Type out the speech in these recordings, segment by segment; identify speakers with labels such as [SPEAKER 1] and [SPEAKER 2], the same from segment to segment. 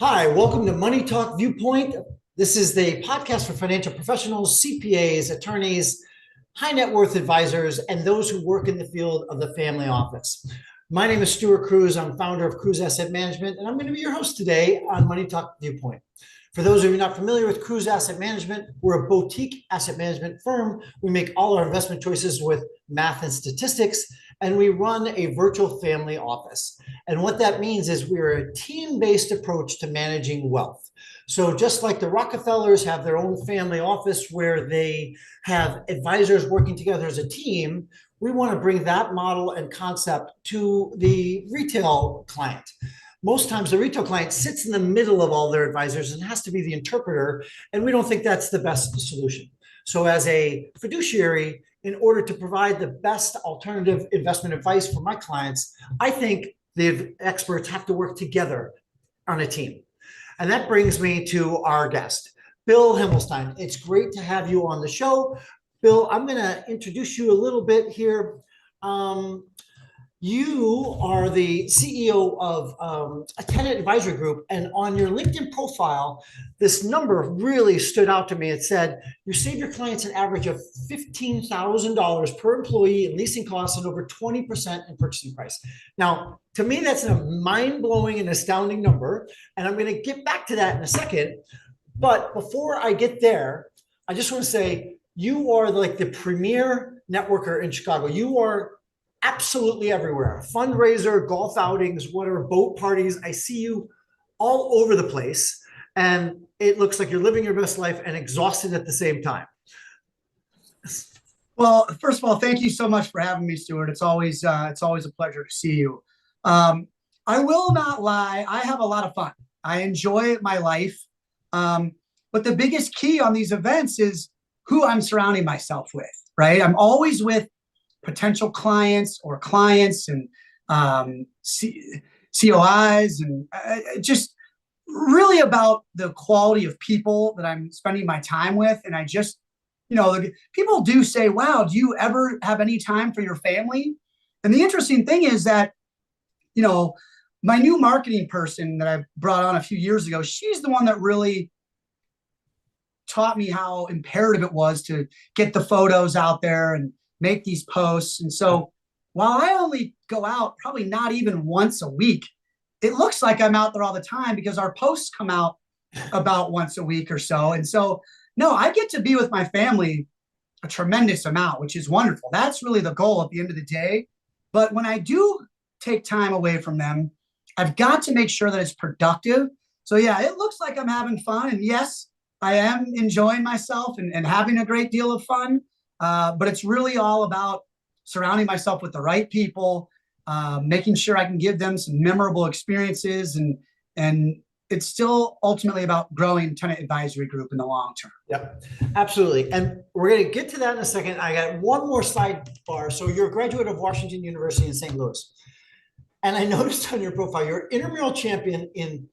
[SPEAKER 1] Hi, welcome to Money Talk Viewpoint. This is the podcast for financial professionals, CPAs, attorneys, high net worth advisors, and those who work in the field of the family office. My name is Stuart Cruz. I'm founder of Cruz Asset Management, and I'm going to be your host today on Money Talk Viewpoint. For those of you not familiar with Cruz Asset Management, we're a boutique asset management firm. We make all our investment choices with math and statistics, and we run a virtual family office. And what that means is we're a team-based approach to managing wealth. So just like the Rockefellers have their own family office where they have advisors working together as a team, we want to bring that model and concept to the retail client. Most times the retail client sits in the middle of all their advisors and has to be the interpreter, and we don't think that's the best solution. So as a fiduciary, in order to provide the best alternative investment advice for my clients, I think the experts have to work together on a team. And that brings me to our guest, Bill Himmelstein. It's great to have you on the show. Bill, I'm going to introduce you a little bit here. You are the CEO of a Tenant Advisory Group, and on your LinkedIn profile, this number really stood out to me. It said you save your clients an average of $15,000 per employee in leasing costs and over 20% in purchasing price. Now, to me, that's a mind-blowing and astounding number, and I'm going to get back to that in a second. But before I get there, I just want to say you are like the premier networker in Chicago. You are absolutely everywhere. Fundraiser, golf outings, whatever, boat parties. I see you all over the place. And it looks like you're living your best life and exhausted at the same time.
[SPEAKER 2] Well, first of all, thank you so much for having me, Stuart. It's always a pleasure to see you. I will not lie. I have a lot of fun. I enjoy my life. But the biggest key on these events is who I'm surrounding myself with, right? I'm always with potential clients and COIs and just really about the quality of people that I'm spending my time with. And I just, people do say, wow, do you ever have any time for your family? And the interesting thing is that, my new marketing person that I brought on a few years ago, she's the one that really taught me how imperative it was to get the photos out there and make these posts. And so while I only go out probably not even once a week, it looks like I'm out there all the time because our posts come out about once a week or so. And so, no, I get to be with my family a tremendous amount, which is wonderful. That's really the goal at the end of the day. But when I do take time away from them, I've got to make sure that it's productive. So yeah, it looks like I'm having fun. And yes, I am enjoying myself and having a great deal of fun. But it's really all about surrounding myself with the right people, making sure I can give them some memorable experiences, and it's still ultimately about growing Tenant Advisory Group in the long term.
[SPEAKER 1] Yep, absolutely. And we're going to get to that in a second. I got one more sidebar. So you're a graduate of Washington University in St. Louis. And I noticed on your profile, you're intramural champion in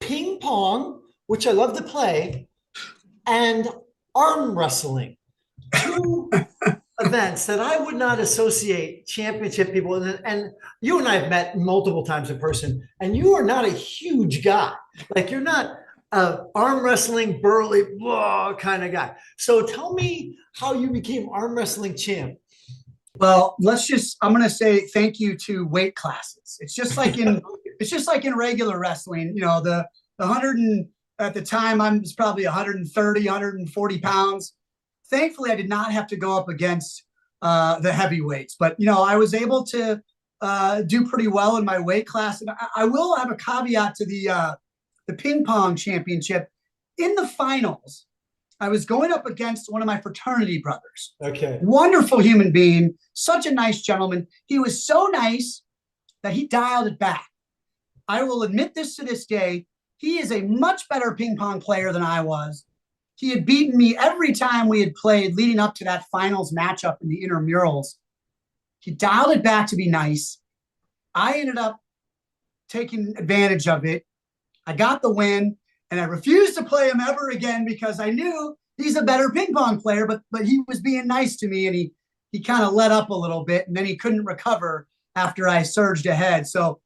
[SPEAKER 1] ping pong, which I love to play, and arm wrestling. Two events that I would not associate championship people. And you and I have met multiple times in person, and you are not a huge guy. Like you're not a arm wrestling, burly, blah kind of guy. So tell me how you became arm wrestling champ.
[SPEAKER 2] Well, I'm going to say thank you to weight classes. It's just like in regular wrestling, the 100 at the time I was probably 130, 140 pounds. Thankfully, I did not have to go up against the heavyweights, but I was able to do pretty well in my weight class. And I will have a caveat to the ping pong championship. In the finals, I was going up against one of my fraternity brothers.
[SPEAKER 1] Okay.
[SPEAKER 2] Wonderful human being, such a nice gentleman. He was so nice that he dialed it back. I will admit this to this day. He is a much better ping pong player than I was. He had beaten me every time we had played leading up to that finals matchup in the intramurals. He dialed it back to be nice. I ended up taking advantage of it. I got the win, and I refused to play him ever again because I knew he's a better ping pong player, but he was being nice to me, and he kind of let up a little bit, and then he couldn't recover after I surged ahead. So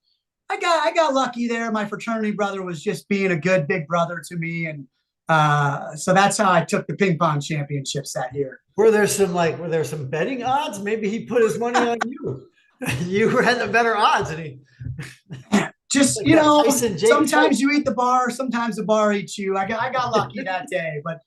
[SPEAKER 2] I got lucky there. My fraternity brother was just being a good big brother to me, and so that's how I took the ping pong championships that year.
[SPEAKER 1] Were there some betting odds? Maybe he put his money on you. You had the better odds, and he
[SPEAKER 2] just
[SPEAKER 1] like
[SPEAKER 2] you
[SPEAKER 1] that
[SPEAKER 2] know,
[SPEAKER 1] Tyson Jake
[SPEAKER 2] sometimes
[SPEAKER 1] fight.
[SPEAKER 2] you eat the bar, sometimes the bar eats you. I got lucky that day, but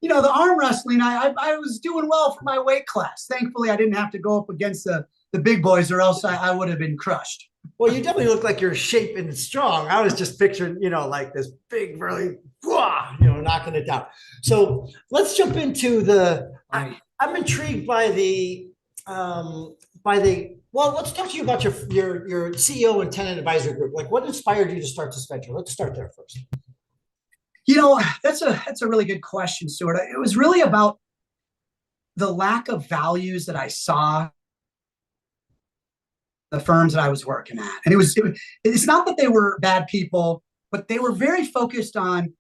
[SPEAKER 2] you know, the arm wrestling, I was doing well for my weight class. Thankfully, I didn't have to go up against the big boys, or else I would have been crushed.
[SPEAKER 1] Well, you definitely look like you're shape and strong. I was just picturing, like this big, really, knocking it down. So let's jump into I'm intrigued well, let's talk to you about your CEO and tenant advisory group. Like, what inspired you to start this venture? Let's start there first.
[SPEAKER 2] You know, that's a really good question, Stuart. It was really about the lack of values that I saw the firms that I was working at. And it's not that they were bad people, but they were very focused on,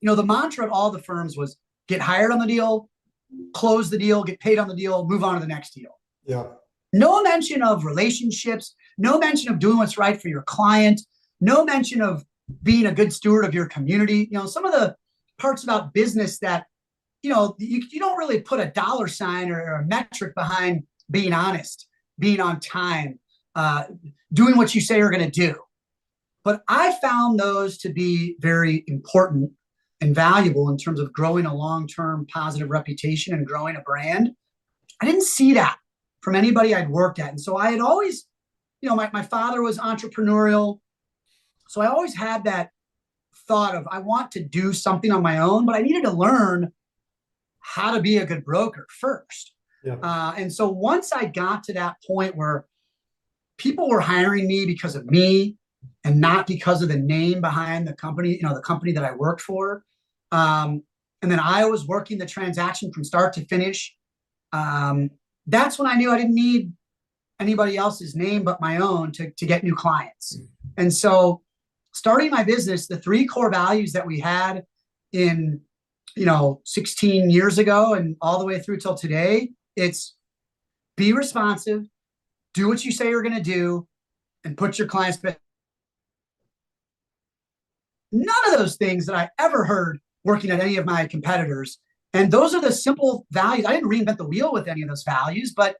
[SPEAKER 2] the mantra at all the firms was get hired on the deal, close the deal, get paid on the deal, move on to the next deal.
[SPEAKER 1] Yeah.
[SPEAKER 2] No mention of relationships, no mention of doing what's right for your client, no mention of being a good steward of your community. Some of the parts about business that, you don't really put a dollar sign or a metric behind being honest, being on time, doing what you say you're going to do. But I found those to be very important and valuable in terms of growing a long-term positive reputation and growing a brand. I didn't see that from anybody I'd worked at. And so I had always, my father was entrepreneurial. So I always had that thought of, I want to do something on my own, but I needed to learn how to be a good broker first.
[SPEAKER 1] Yeah.
[SPEAKER 2] And so once I got to that point where people were hiring me because of me and not because of the name behind the company, the company that I worked for. And then I was working the transaction from start to finish. That's when I knew I didn't need anybody else's name but my own to get new clients. And so starting my business, the three core values that we had in, 16 years ago and all the way through till today, it's be responsive, do what you say you're going to do, and put your clients best. None of those things that I ever heard working at any of my competitors. And those are the simple values. I didn't reinvent the wheel with any of those values, but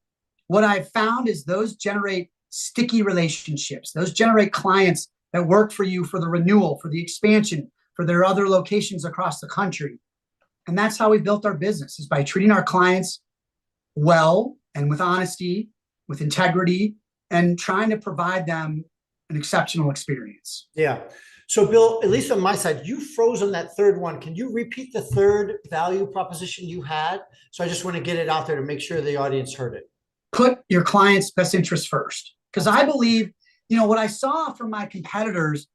[SPEAKER 2] what I've found is those generate sticky relationships. Those generate clients that work for you for the renewal, for the expansion, for their other locations across the country. And that's how we built our business, is by treating our clients well and with honesty, with integrity, and trying to provide them an exceptional experience.
[SPEAKER 1] Yeah. So Bill, at least on my side, you froze on that third one. Can you repeat the third value proposition you had? So I just want to get it out there to make sure the audience heard it.
[SPEAKER 2] Put your client's best interest first. Because I believe, what I saw from my competitors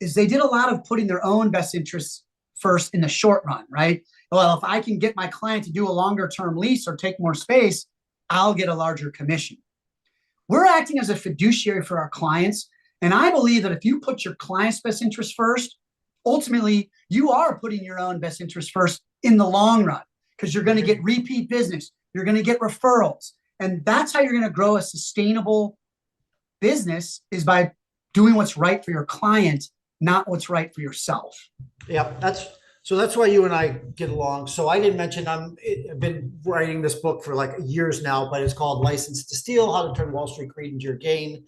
[SPEAKER 2] is they did a lot of putting their own best interests first in the short run, right? Well, if I can get my client to do a longer term lease or take more space, I'll get a larger commission. We're acting as a fiduciary for our clients. And I believe that if you put your client's best interest first, ultimately you are putting your own best interest first in the long run, because you're going to get repeat business. You're going to get referrals. And that's how you're going to grow a sustainable business, is by doing what's right for your client, not what's right for yourself.
[SPEAKER 1] Yeah, that's why you and I get along. So I didn't mention I've been writing this book for like years now, but it's called License to Steal: How to Turn Wall Street Greed into Your Gain.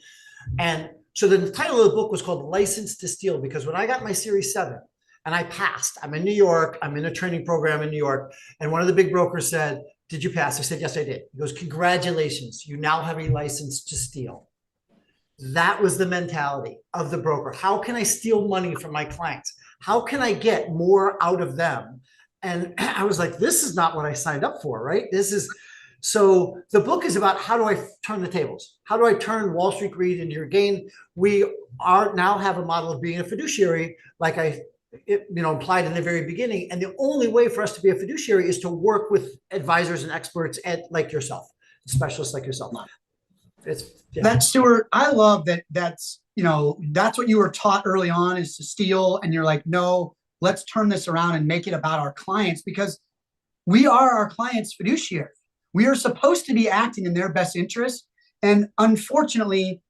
[SPEAKER 1] And so the title of the book was called License to Steal, because when I got my Series 7 and I passed, I'm in New York, I'm in a training program in New York, and one of the big brokers said, "Did you pass?" I said, "Yes, I did." He goes, "Congratulations, you now have a license to steal." That was the mentality of the broker. How can I steal money from my clients? How can I get more out of them? And I was like, this is not what I signed up for, right? So the book is about, how do I turn the tables? How do I turn Wall Street greed into your gain? We now have a model of being a fiduciary, like I implied in the very beginning. And the only way for us to be a fiduciary is to work with advisors and experts like yourself, specialists like yourself.
[SPEAKER 2] That's Stuart. I love that. That's what you were taught early on, is to steal. And you're like, no, let's turn this around and make it about our clients, because we are our clients' fiduciary. We are supposed to be acting in their best interest. And unfortunately,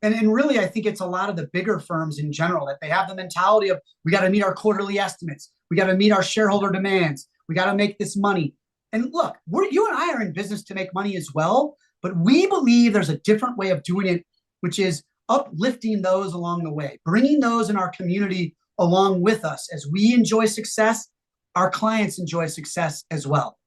[SPEAKER 2] And really, I think it's a lot of the bigger firms in general that they have the mentality of, we got to meet our quarterly estimates. We got to meet our shareholder demands. We got to make this money. And look, you and I are in business to make money as well, but we believe there's a different way of doing it, which is uplifting those along the way, bringing those in our community along with us. As we enjoy success, our clients enjoy success as well.